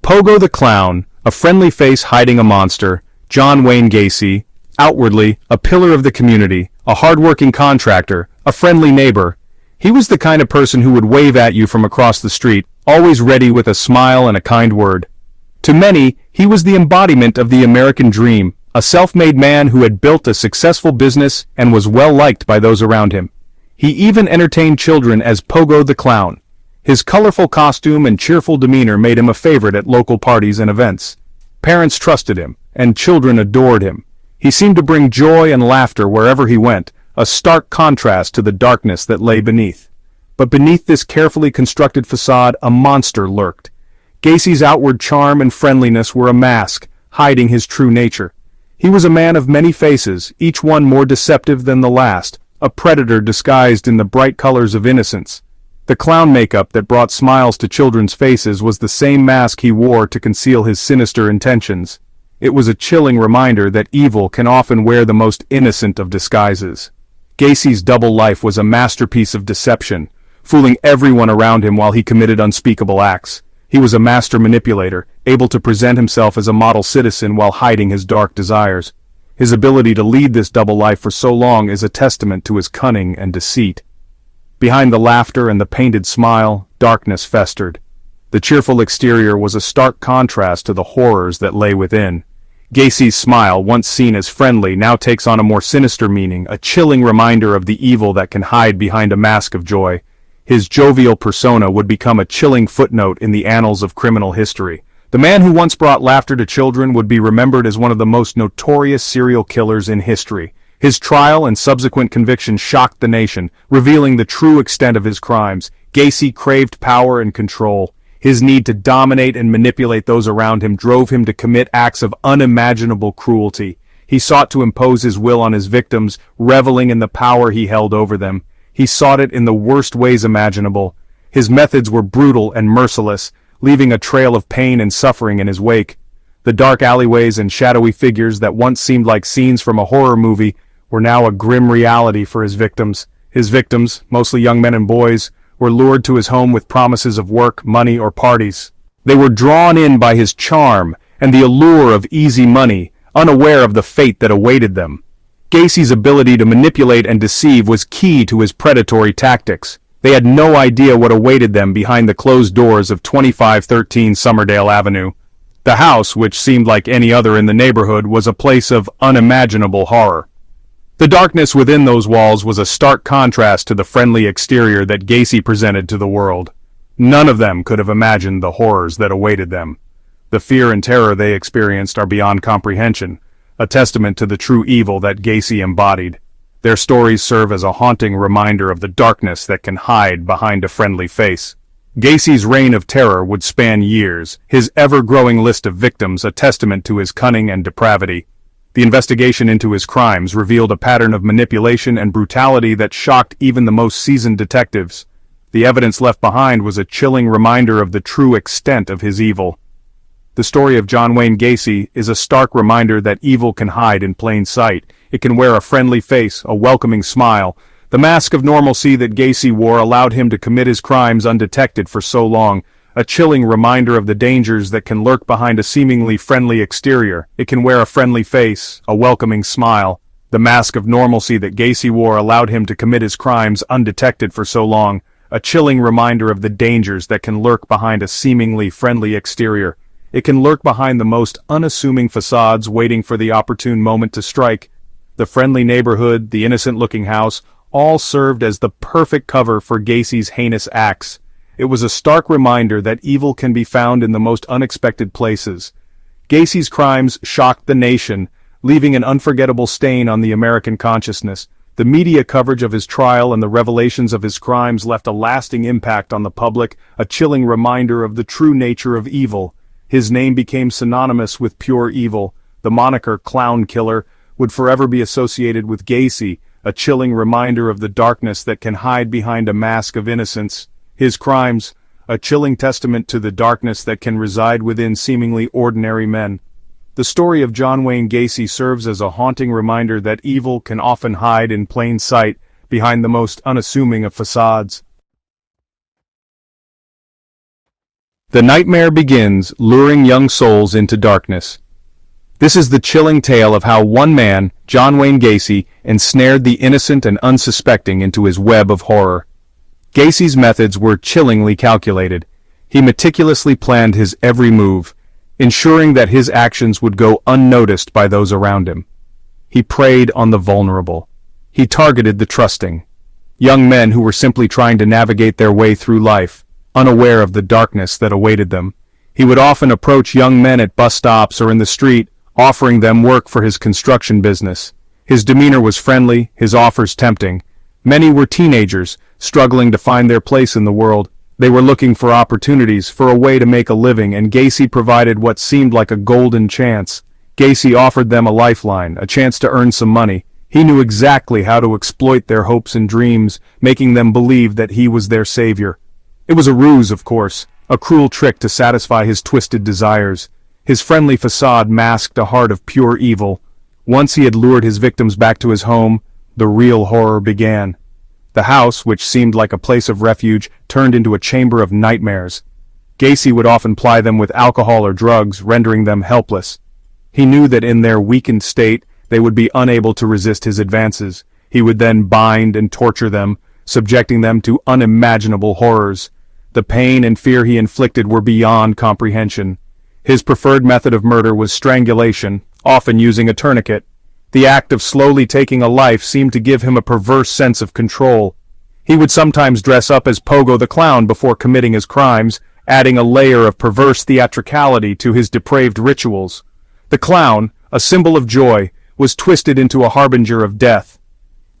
Pogo the Clown, a friendly face hiding a monster. John Wayne Gacy, outwardly, a pillar of the community, a hard-working contractor, a friendly neighbor. He was the kind of person who would wave at you from across the street, always ready with a smile and a kind word. To many, he was the embodiment of the American dream, a self-made man who had built a successful business and was well-liked by those around him. He even entertained children as Pogo the Clown. His colorful costume and cheerful demeanor made him a favorite at local parties and events. Parents trusted him, and children adored him. He seemed to bring joy and laughter wherever he went, a stark contrast to the darkness that lay beneath. But beneath this carefully constructed facade, a monster lurked. Gacy's outward charm and friendliness were a mask, hiding his true nature. He was a man of many faces, each one more deceptive than the last, a predator disguised in the bright colors of innocence. The clown makeup that brought smiles to children's faces was the same mask he wore to conceal his sinister intentions. It was a chilling reminder that evil can often wear the most innocent of disguises. Gacy's double life was a masterpiece of deception, fooling everyone around him while he committed unspeakable acts. He was a master manipulator, able to present himself as a model citizen while hiding his dark desires. His ability to lead this double life for so long is a testament to his cunning and deceit. Behind the laughter and the painted smile, darkness festered. The cheerful exterior was a stark contrast to the horrors that lay within. Gacy's smile, once seen as friendly, now takes on a more sinister meaning, a chilling reminder of the evil that can hide behind a mask of joy. His jovial persona would become a chilling footnote in the annals of criminal history. The man who once brought laughter to children would be remembered as one of the most notorious serial killers in history. His trial and subsequent conviction shocked the nation, revealing the true extent of his crimes. Gacy craved power and control. His need to dominate and manipulate those around him drove him to commit acts of unimaginable cruelty. He sought to impose his will on his victims, reveling in the power he held over them. He sought it in the worst ways imaginable. His methods were brutal and merciless, leaving a trail of pain and suffering in his wake. The dark alleyways and shadowy figures that once seemed like scenes from a horror movie were now a grim reality for his victims. His victims, mostly young men and boys, were lured to his home with promises of work, money, or parties. They were drawn in by his charm and the allure of easy money, unaware of the fate that awaited them. Gacy's ability to manipulate and deceive was key to his predatory tactics. They had no idea what awaited them behind the closed doors of 2513 Summerdale Avenue. The house, which seemed like any other in the neighborhood, was a place of unimaginable horror. The darkness within those walls was a stark contrast to the friendly exterior that Gacy presented to the world. None of them could have imagined the horrors that awaited them. The fear and terror they experienced are beyond comprehension, a testament to the true evil that Gacy embodied. Their stories serve as a haunting reminder of the darkness that can hide behind a friendly face. Gacy's reign of terror would span years, his ever-growing list of victims a testament to his cunning and depravity. The investigation into his crimes revealed a pattern of manipulation and brutality that shocked even the most seasoned detectives. The evidence left behind was a chilling reminder of the true extent of his evil. The story of John Wayne Gacy is a stark reminder that evil can hide in plain sight. It can wear a friendly face, a welcoming smile. The mask of normalcy that Gacy wore allowed him to commit his crimes undetected for so long, a chilling reminder of the dangers that can lurk behind a seemingly friendly exterior. It can wear a friendly face, a welcoming smile. The mask of normalcy that Gacy wore allowed him to commit his crimes undetected for so long, a chilling reminder of the dangers that can lurk behind a seemingly friendly exterior. It can lurk behind the most unassuming facades waiting for the opportune moment to strike. The friendly neighborhood, the innocent-looking house, all served as the perfect cover for Gacy's heinous acts. It was a stark reminder that evil can be found in the most unexpected places. Gacy's crimes shocked the nation, leaving an unforgettable stain on the American consciousness. The media coverage of his trial and the revelations of his crimes left a lasting impact on the public, a chilling reminder of the true nature of evil. His name became synonymous with pure evil. The moniker Clown Killer would forever be associated with Gacy, a chilling reminder of the darkness that can hide behind a mask of innocence. His crimes, a chilling testament to the darkness that can reside within seemingly ordinary men. The story of John Wayne Gacy serves as a haunting reminder that evil can often hide in plain sight behind the most unassuming of facades. The nightmare begins, luring young souls into darkness. This is the chilling tale of how one man, John Wayne Gacy, ensnared the innocent and unsuspecting into his web of horror. Gacy's methods were chillingly calculated. He meticulously planned his every move, ensuring that his actions would go unnoticed by those around him. He preyed on the vulnerable. He targeted the trusting. Young men who were simply trying to navigate their way through life, unaware of the darkness that awaited them. He would often approach young men at bus stops or in the street, offering them work for his construction business. His demeanor was friendly, his offers tempting. Many were teenagers, struggling to find their place in the world. They were looking for opportunities, for a way to make a living, and Gacy provided what seemed like a golden chance. Gacy offered them a lifeline, a chance to earn some money. He knew exactly how to exploit their hopes and dreams, making them believe that he was their savior. It was a ruse, of course, a cruel trick to satisfy his twisted desires. His friendly facade masked a heart of pure evil. Once he had lured his victims back to his home, the real horror began. The house, which seemed like a place of refuge, turned into a chamber of nightmares. Gacy would often ply them with alcohol or drugs, rendering them helpless. He knew that in their weakened state, they would be unable to resist his advances. He would then bind and torture them, subjecting them to unimaginable horrors. The pain and fear he inflicted were beyond comprehension. His preferred method of murder was strangulation, often using a tourniquet. The act of slowly taking a life seemed to give him a perverse sense of control. He would sometimes dress up as Pogo the Clown before committing his crimes, adding a layer of perverse theatricality to his depraved rituals. The clown, a symbol of joy, was twisted into a harbinger of death.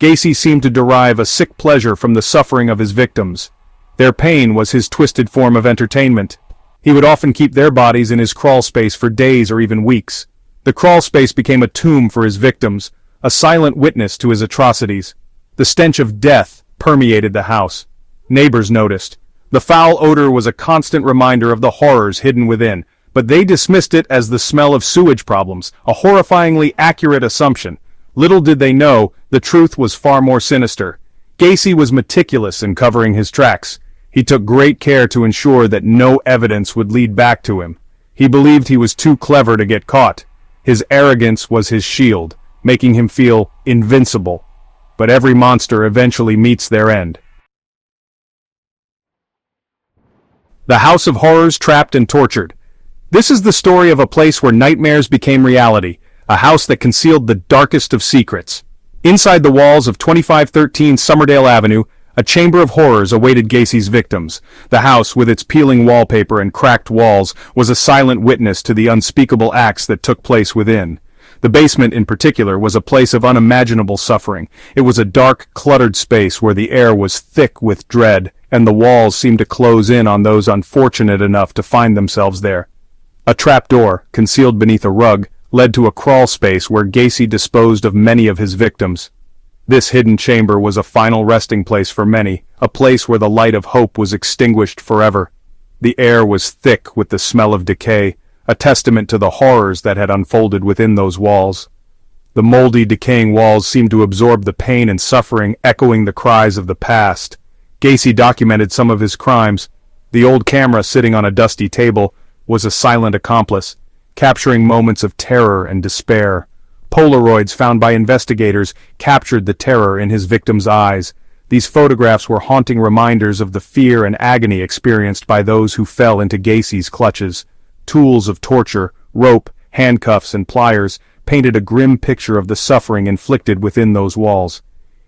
Gacy seemed to derive a sick pleasure from the suffering of his victims. Their pain was his twisted form of entertainment. He would often keep their bodies in his crawl space for days or even weeks. The crawl space became a tomb for his victims, a silent witness to his atrocities. The stench of death permeated the house. Neighbors noticed. The foul odor was a constant reminder of the horrors hidden within, but they dismissed it as the smell of sewage problems, a horrifyingly accurate assumption. Little did they know, the truth was far more sinister. Gacy was meticulous in covering his tracks. He took great care to ensure that no evidence would lead back to him. He believed he was too clever to get caught. His arrogance was his shield, making him feel invincible. But every monster eventually meets their end. The House of Horrors Trapped and Tortured. This is the story of a place where nightmares became reality, a house that concealed the darkest of secrets. Inside the walls of 2513 Summerdale Avenue, a chamber of horrors awaited Gacy's victims. The house, with its peeling wallpaper and cracked walls, was a silent witness to the unspeakable acts that took place within. The basement in particular was a place of unimaginable suffering. It was a dark, cluttered space where the air was thick with dread, and the walls seemed to close in on those unfortunate enough to find themselves there. A trapdoor, concealed beneath a rug, led to a crawl space where Gacy disposed of many of his victims. This hidden chamber was a final resting place for many, a place where the light of hope was extinguished forever. The air was thick with the smell of decay, a testament to the horrors that had unfolded within those walls. The moldy, decaying walls seemed to absorb the pain and suffering, echoing the cries of the past. Gacy documented some of his crimes. The old camera sitting on a dusty table was a silent accomplice, capturing moments of terror and despair. Polaroids found by investigators captured the terror in his victims' eyes. These photographs were haunting reminders of the fear and agony experienced by those who fell into Gacy's clutches. Tools of torture, rope, handcuffs, and pliers painted a grim picture of the suffering inflicted within those walls.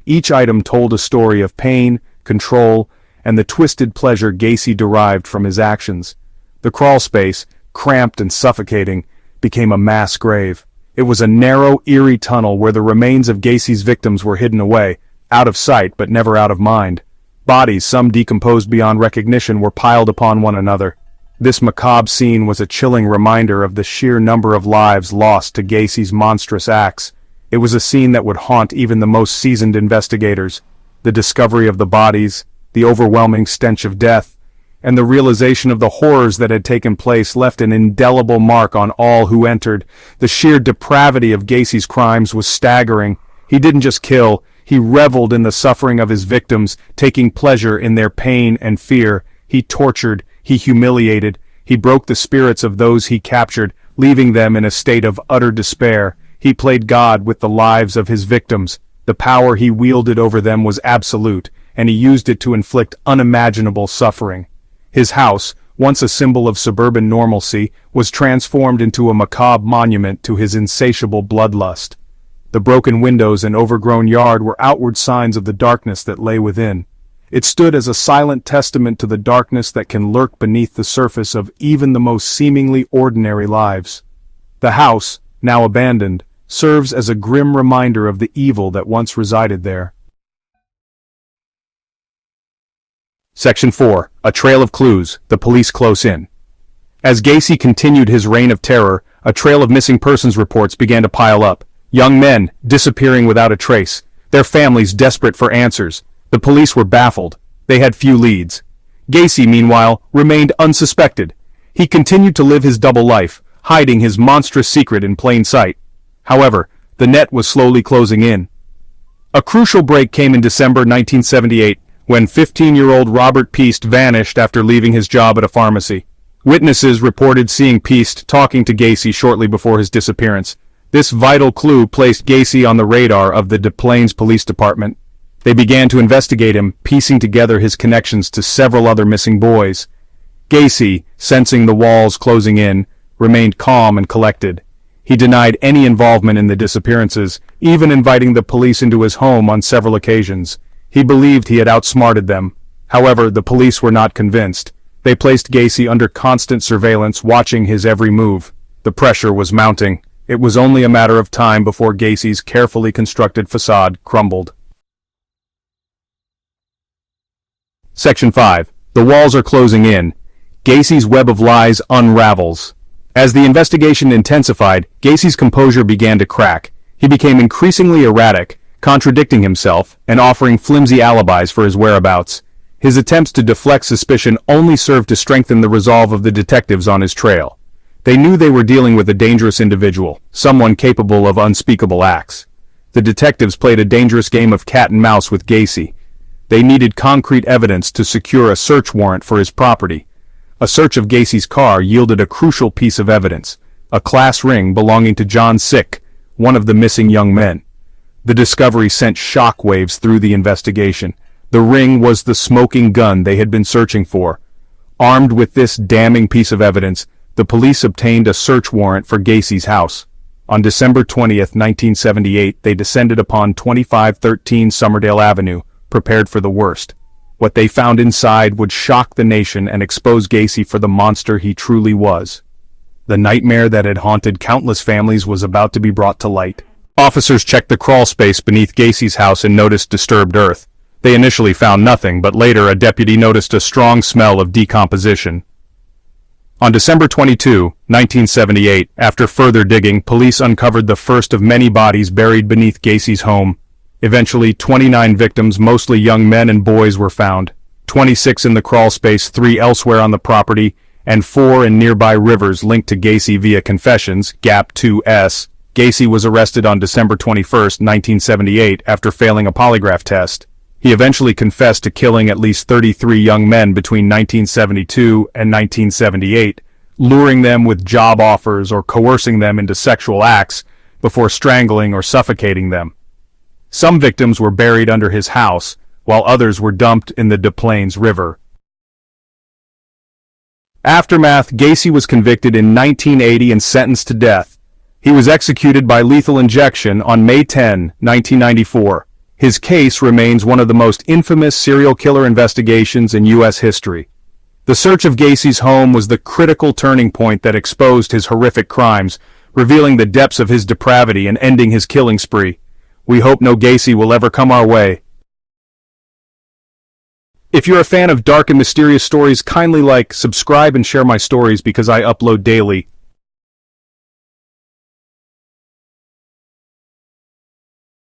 Each item told a story of pain, control, and the twisted pleasure Gacy derived from his actions. The crawl space, cramped and suffocating, became a mass grave. It was a narrow, eerie tunnel where the remains of Gacy's victims were hidden away, out of sight but never out of mind. Bodies, some decomposed beyond recognition, were piled upon one another. This macabre scene was a chilling reminder of the sheer number of lives lost to Gacy's monstrous acts. It was a scene that would haunt even the most seasoned investigators. The discovery of the bodies, the overwhelming stench of death, and the realization of the horrors that had taken place left an indelible mark on all who entered. The sheer depravity of Gacy's crimes was staggering. He didn't just kill, he reveled in the suffering of his victims, taking pleasure in their pain and fear. He tortured, he humiliated, He broke the spirits of those he captured, leaving them in a state of utter despair. He played God with the lives of his victims. The power he wielded over them was absolute, and he used it to inflict unimaginable suffering. His house, once a symbol of suburban normalcy, was transformed into a macabre monument to his insatiable bloodlust. The broken windows and overgrown yard were outward signs of the darkness that lay within. It stood as a silent testament to the darkness that can lurk beneath the surface of even the most seemingly ordinary lives. The house, now abandoned, serves as a grim reminder of the evil that once resided there. Section 4. A Trail of Clues, the Police Close In. As Gacy continued his reign of terror, a trail of missing persons reports began to pile up. Young men, disappearing without a trace, their families desperate for answers. The police were baffled. They had few leads. Gacy, meanwhile, remained unsuspected. He continued to live his double life, hiding his monstrous secret in plain sight. However, the net was slowly closing in. A crucial break came in December 1978, when 15-year-old Robert Peast vanished after leaving his job at a pharmacy. Witnesses reported seeing Peast talking to Gacy shortly before his disappearance. This vital clue placed Gacy on the radar of the Des Plaines Police Department. They began to investigate him, piecing together his connections to several other missing boys. Gacy, sensing the walls closing in, remained calm and collected. He denied any involvement in the disappearances, even inviting the police into his home on several occasions. He believed he had outsmarted them. However, the police were not convinced. They placed Gacy under constant surveillance, watching his every move. The pressure was mounting. It was only a matter of time before Gacy's carefully constructed facade crumbled. Section 5. The walls are closing in. Gacy's web of lies unravels. As the investigation intensified, Gacy's composure began to crack. He became increasingly erratic, contradicting himself and offering flimsy alibis for his whereabouts. His attempts to deflect suspicion only served to strengthen the resolve of the detectives on his trail. They knew they were dealing with a dangerous individual, someone capable of unspeakable acts. The detectives played a dangerous game of cat and mouse with Gacy. They needed concrete evidence to secure a search warrant for his property. A search of Gacy's car yielded a crucial piece of evidence, a class ring belonging to John Sick, one of the missing young men. The discovery sent shockwaves through the investigation. The ring was the smoking gun they had been searching for. Armed with this damning piece of evidence, the police obtained a search warrant for Gacy's house. On December 20th, 1978, they descended upon 2513 Somerdale Avenue, prepared for the worst. What they found inside would shock the nation and expose Gacy for the monster he truly was. The nightmare that had haunted countless families was about to be brought to light. Officers checked the crawl space beneath Gacy's house and noticed disturbed earth. They initially found nothing, but later a deputy noticed a strong smell of decomposition. On December 22, 1978, after further digging, police uncovered the first of many bodies buried beneath Gacy's home. Eventually, 29 victims, mostly young men and boys, were found. 26 in the crawl space, 3 elsewhere on the property, and 4 in nearby rivers linked to Gacy via confessions, GAP 2S. Gacy was arrested on December 21, 1978, after failing a polygraph test. He eventually confessed to killing at least 33 young men between 1972 and 1978, luring them with job offers or coercing them into sexual acts before strangling or suffocating them. Some victims were buried under his house, while others were dumped in the Des Plaines River. Aftermath: Gacy was convicted in 1980 and sentenced to death. He was executed by lethal injection on May 10, 1994. His case remains one of the most infamous serial killer investigations in U.S. history. The search of Gacy's home was the critical turning point that exposed his horrific crimes, revealing the depths of his depravity and ending his killing spree. We hope no Gacy will ever come our way. If you're a fan of dark and mysterious stories, kindly like, subscribe, and share my stories because I upload daily.